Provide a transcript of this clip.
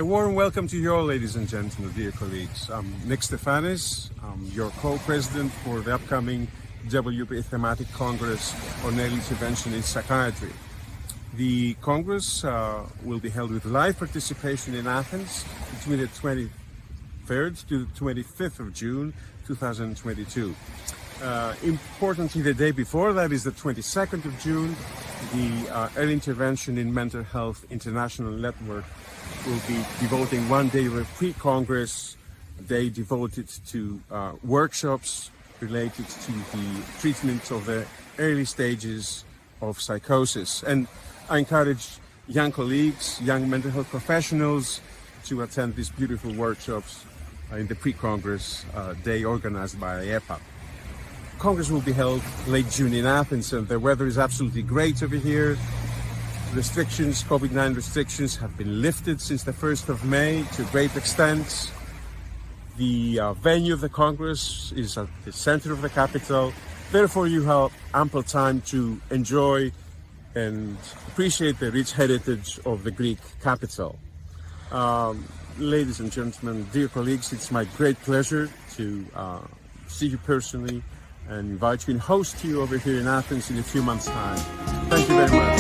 A warm welcome to you all, ladies and gentlemen, dear colleagues. I'm Nikos Stefanis. I'm your co-president for the upcoming WPA Thematic Congress on Early Intervention in Psychiatry. The Congress will be held with live participation in Athens between the 23rd to the 25th of June 2022. Importantly, the day before that is the 22nd of June, the Early Intervention in Mental Health International Network will be devoting one day of a pre-Congress day devoted to workshops related to the treatment of the early stages of psychosis. And I encourage young colleagues, young mental health professionals to attend these beautiful workshops in the pre-Congress day organized by IEPA. Congress will be held late June in Athens, and the weather is absolutely great over here. Restrictions, COVID-19 restrictions have been lifted since the 1st of May to a great extent. The venue of the Congress is at the center of the capital. Therefore, you have ample time to enjoy and appreciate the rich heritage of the Greek capital. Ladies and gentlemen, dear colleagues, it's my great pleasure to see you personally and invite you and host you over here in Athens in a few months' time. Thank you very much.